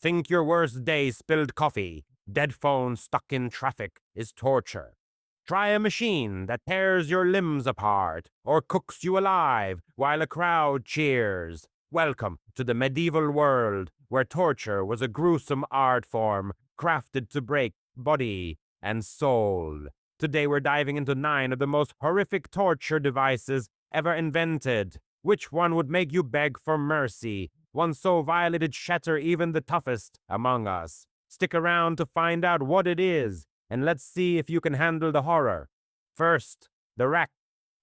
Think your worst day spilled coffee, dead phone stuck in traffic is torture. Try a machine that tears your limbs apart or cooks you alive while a crowd cheers. Welcome to the medieval world where torture was a gruesome art form crafted to break body and soul. Today we're diving into 9 of the most horrific torture devices ever invented. Which one would make you beg for mercy? One so vile it'd shatter even the toughest among us. Stick around to find out what it is, and let's see if you can handle the horror. First, the rack.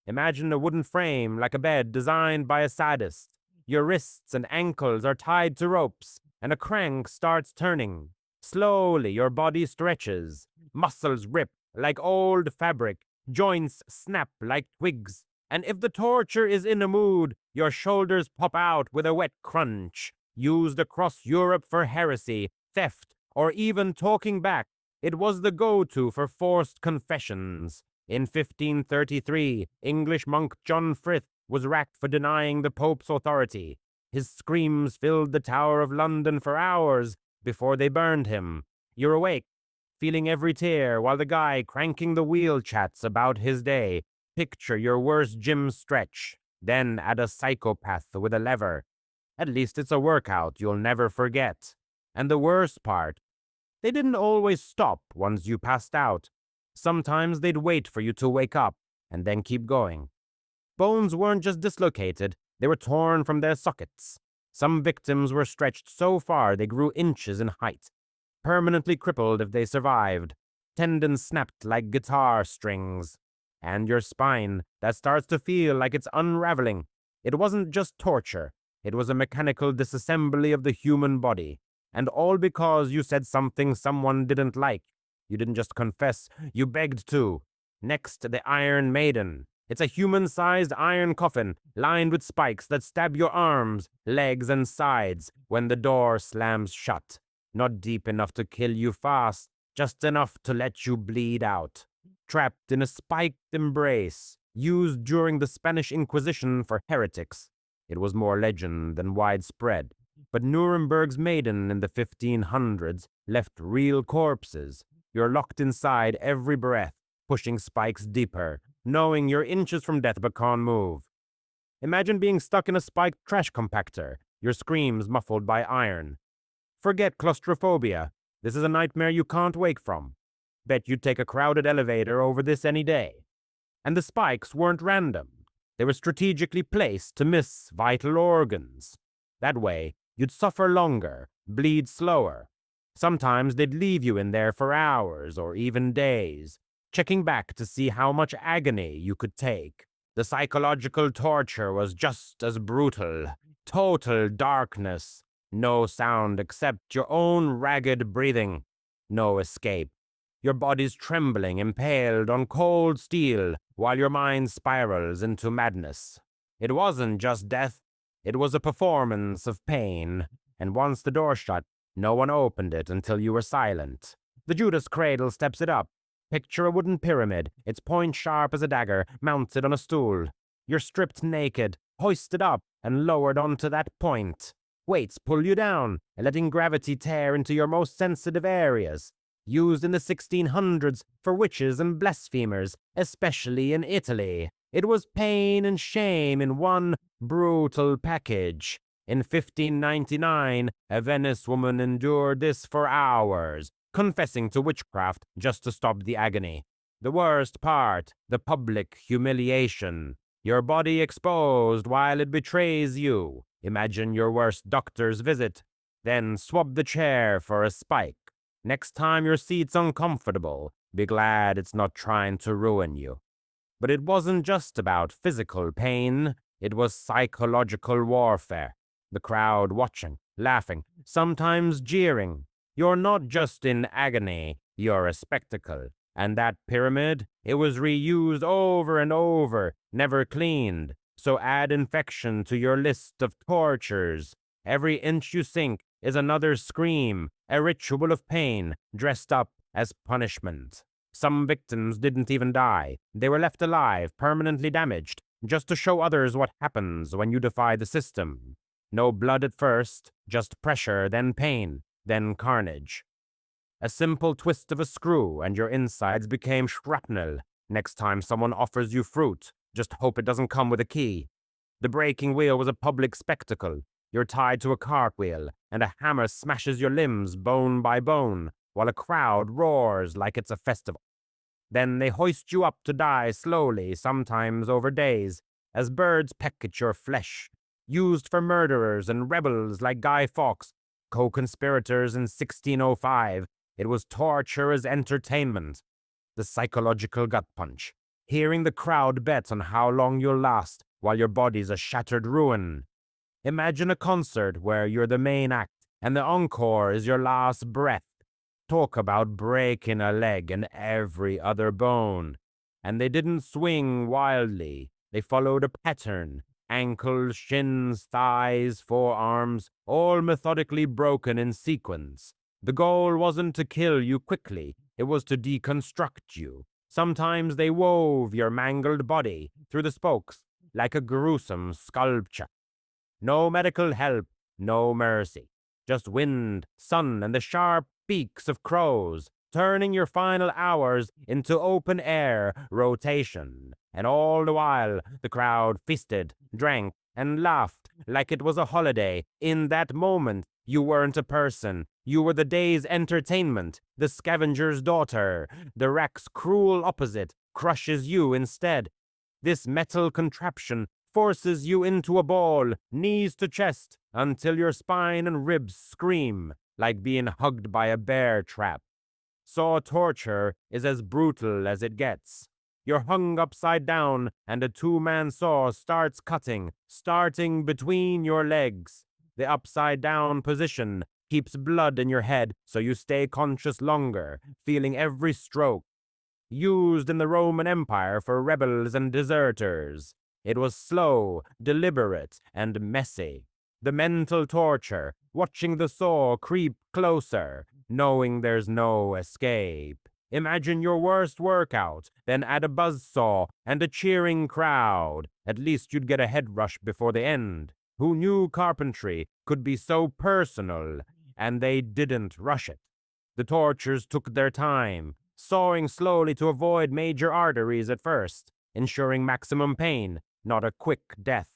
Imagine a wooden frame like a bed designed by a sadist. Your wrists and ankles are tied to ropes, and a crank starts turning. Slowly, your body stretches. Muscles rip like old fabric. Joints snap like twigs. And if the torture is in a mood, your shoulders pop out with a wet crunch. Used across Europe for heresy, theft, or even talking back, it was the go-to for forced confessions. In 1533, English monk John Frith was racked for denying the Pope's authority. His screams filled the Tower of London for hours before they burned him. You're awake, feeling every tear while the guy cranking the wheel chats about his day. Picture your worst gym stretch, then add a psychopath with a lever. At least it's a workout you'll never forget. And the worst part, they didn't always stop once you passed out. Sometimes they'd wait for you to wake up and then keep going. Bones weren't just dislocated, they were torn from their sockets. Some victims were stretched so far they grew inches in height, permanently crippled if they survived. Tendons snapped like guitar strings. And your spine, that starts to feel like it's unraveling. It wasn't just torture, it was a mechanical disassembly of the human body. And all because you said something someone didn't like. You didn't just confess, you begged to. Next, the Iron Maiden. It's a human-sized iron coffin lined with spikes that stab your arms, legs, and sides when the door slams shut. Not deep enough to kill you fast, just enough to let you bleed out. Trapped in a spiked embrace, used during the Spanish Inquisition for heretics. It was more legend than widespread. But Nuremberg's maiden in the 1500s left real corpses. You're locked inside every breath, pushing spikes deeper, knowing you're inches from death but can't move. Imagine being stuck in a spiked trash compactor, your screams muffled by iron. Forget claustrophobia. This is a nightmare you can't wake from. Bet you'd take a crowded elevator over this any day. And the spikes weren't random. They were strategically placed to miss vital organs. That way, you'd suffer longer, bleed slower. Sometimes they'd leave you in there for hours or even days, checking back to see how much agony you could take. The psychological torture was just as brutal. Total darkness. No sound except your own ragged breathing. No escape. Your body's trembling, impaled on cold steel, while your mind spirals into madness. It wasn't just death. It was a performance of pain, and once the door shut, no one opened it until you were silent. The Judas cradle steps it up. Picture a wooden pyramid, its point sharp as a dagger, mounted on a stool. You're stripped naked, hoisted up, and lowered onto that point. Weights pull you down, letting gravity tear into your most sensitive areas. Used in the 1600s for witches and blasphemers, especially in Italy. It was pain and shame in one brutal package. In 1599, a Venice woman endured this for hours, confessing to witchcraft just to stop the agony. The worst part, the public humiliation. Your body exposed while it betrays you. Imagine your worst doctor's visit. Then swab the chair for a spike. Next time your seat's uncomfortable, be glad it's not trying to ruin you. But it wasn't just about physical pain, it was psychological warfare. The crowd watching, laughing, sometimes jeering. You're not just in agony, you're a spectacle. And that pyramid, it was reused over and over, never cleaned. So add infection to your list of tortures. Every inch you sink is another scream, a ritual of pain, dressed up as punishment. Some victims didn't even die. They were left alive, permanently damaged, just to show others what happens when you defy the system. No blood at first, just pressure, then pain. then carnage. A simple twist of a screw and your insides became shrapnel. Next time someone offers you fruit, just hope it doesn't come with a key. The breaking wheel was a public spectacle. You're tied to a cartwheel, and a hammer smashes your limbs bone by bone, while a crowd roars like it's a festival. Then they hoist you up to die slowly, sometimes over days, as birds peck at your flesh, used for murderers and rebels like Guy Fawkes, co-conspirators in 1605. It was torture as entertainment. The psychological gut punch. Hearing the crowd bet on how long you'll last while your body's a shattered ruin. Imagine a concert where you're the main act and the encore is your last breath. Talk about breaking a leg and every other bone. And they didn't swing wildly. They followed a pattern. Ankles, shins, thighs, forearms, all methodically broken in sequence. The goal wasn't to kill you quickly, it was to deconstruct you. Sometimes they wove your mangled body through the spokes like a gruesome sculpture. No medical help, no mercy. Just wind, sun, and the sharp beaks of crows, turning your final hours into open-air rotation. And all the while, the crowd feasted, drank, and laughed like it was a holiday. In that moment, you weren't a person. You were the day's entertainment, the scavenger's daughter. The rack's cruel opposite crushes you instead. This metal contraption forces you into a ball, knees to chest, until your spine and ribs scream, like being hugged by a bear trap. Saw torture is as brutal as it gets. You're hung upside down, and a two-man saw starts cutting, starting between your legs. The upside-down position keeps blood in your head so you stay conscious longer, feeling every stroke. Used in the Roman Empire for rebels and deserters. It was slow, deliberate, and messy. The mental torture, watching the saw creep closer, knowing there's no escape. Imagine your worst workout, then add a buzzsaw and a cheering crowd. At least you'd get a head rush before the end. Who knew carpentry could be so personal, and they didn't rush it. The tortures took their time, sawing slowly to avoid major arteries at first, ensuring maximum pain, not a quick death.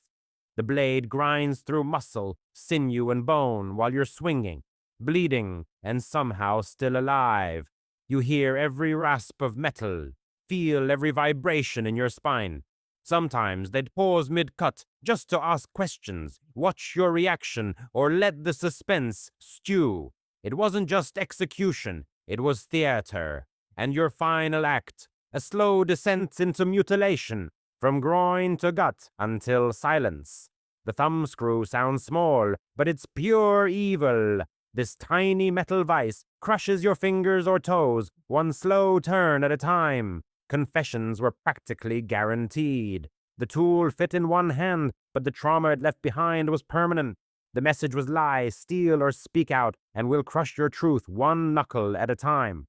The blade grinds through muscle, sinew, and bone while you're swinging, bleeding, and somehow still alive. You hear every rasp of metal, feel every vibration in your spine. Sometimes they'd pause mid-cut just to ask questions, watch your reaction, or let the suspense stew. It wasn't just execution, it was theater. And your final act, a slow descent into mutilation, from groin to gut until silence. The thumbscrew sounds small, but it's pure evil. This tiny metal vise crushes your fingers or toes, one slow turn at a time. Confessions were practically guaranteed. The tool fit in one hand, but the trauma it left behind was permanent. The message was lie, steal, or speak out, and we'll crush your truth one knuckle at a time.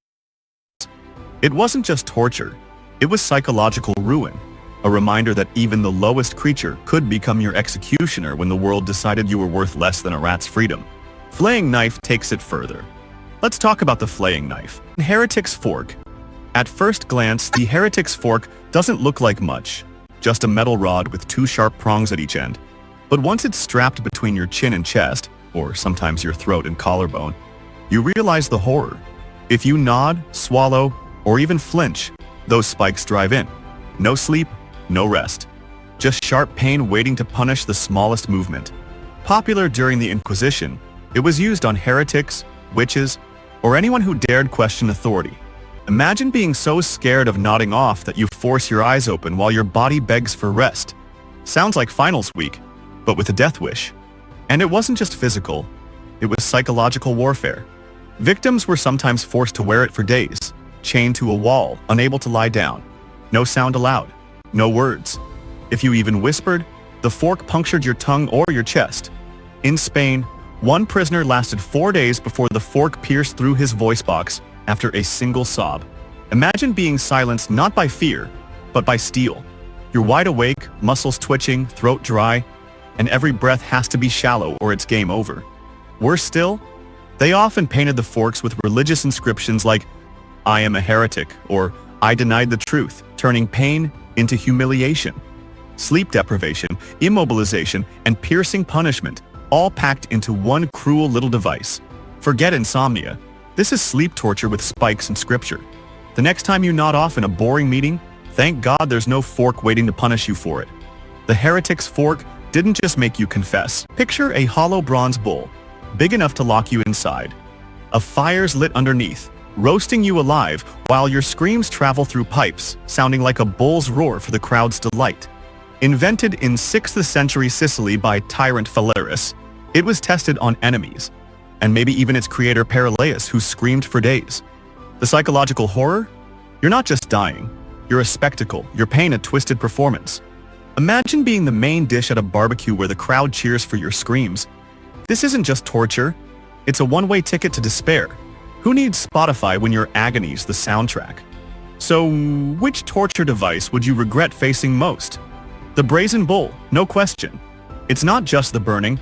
It wasn't just torture, it was psychological ruin. A reminder that even the lowest creature could become your executioner when the world decided you were worth less than a rat's freedom. Flaying knife takes it further. Let's talk about the flaying knife. Heretic's fork. At first glance, the heretic's fork doesn't look like much, just a metal rod with two sharp prongs at each end. But once it's strapped between your chin and chest, or sometimes your throat and collarbone, you realize the horror. If you nod, swallow, or even flinch, those spikes drive in. No sleep, no rest. Just sharp pain waiting to punish the smallest movement. Popular during the Inquisition, it was used on heretics, witches, or anyone who dared question authority. Imagine being so scared of nodding off that you force your eyes open while your body begs for rest. Sounds like finals week, but with a death wish. And it wasn't just physical, it was psychological warfare. Victims were sometimes forced to wear it for days, chained to a wall, unable to lie down. No sound allowed, no words. If you even whispered, the fork punctured your tongue or your chest. In Spain, one prisoner lasted 4 days before the fork pierced through his voice box after a single sob. Imagine being silenced not by fear, but by steel. You're wide awake, muscles twitching, throat dry, and every breath has to be shallow or it's game over. Worse still, They often painted the forks with religious inscriptions like, "I am a heretic," or "I denied the truth," turning pain into humiliation. Sleep deprivation, immobilization, and piercing punishment, all packed into one cruel little device. Forget insomnia. This is sleep torture with spikes in scripture. The next time you nod off in a boring meeting, thank God there's no fork waiting to punish you for it. The heretic's fork didn't just make you confess. Picture a hollow bronze bowl, big enough to lock you inside. A fire's lit underneath, roasting you alive while your screams travel through pipes, sounding like a bull's roar for the crowd's delight. Invented in 6th century Sicily by tyrant Phalaris, it was tested on enemies, and maybe even its creator Pericles, who screamed for days. The psychological horror? You're not just dying. You're a spectacle. You're paying a twisted performance. Imagine being the main dish at a barbecue where the crowd cheers for your screams. This isn't just torture. It's a one-way ticket to despair. Who needs Spotify when your agony's the soundtrack? So, which torture device would you regret facing most? The brazen bull, no question. It's not just the burning.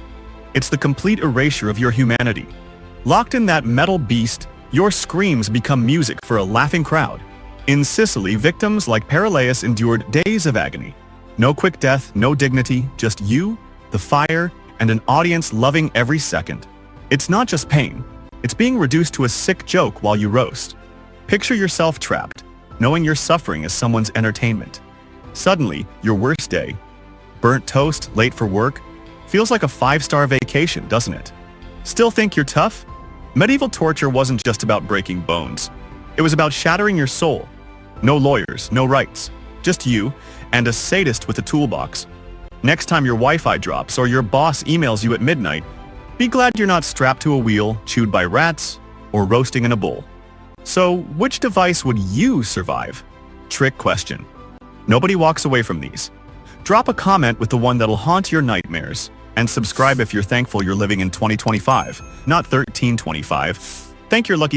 It's the complete erasure of your humanity. Locked in that metal beast, your screams become music for a laughing crowd. In Sicily, victims like Pericles endured days of agony. No quick death, no dignity, just you, the fire, and an audience loving every second. It's not just pain. It's being reduced to a sick joke while you roast. Picture yourself trapped, knowing your suffering is someone's entertainment. Suddenly, your worst day, burnt toast, late for work, feels like a 5-star vacation, doesn't it? Still think you're tough? Medieval torture wasn't just about breaking bones. It was about shattering your soul. No lawyers, no rights. Just you and a sadist with a toolbox. Next time your Wi-Fi drops or your boss emails you at midnight, be glad you're not strapped to a wheel, chewed by rats, or roasting in a bowl. So, which device would you survive? Trick question. Nobody walks away from these. Drop a comment with the one that'll haunt your nightmares, and subscribe if you're thankful you're living in 2025, not 1325. Thank your lucky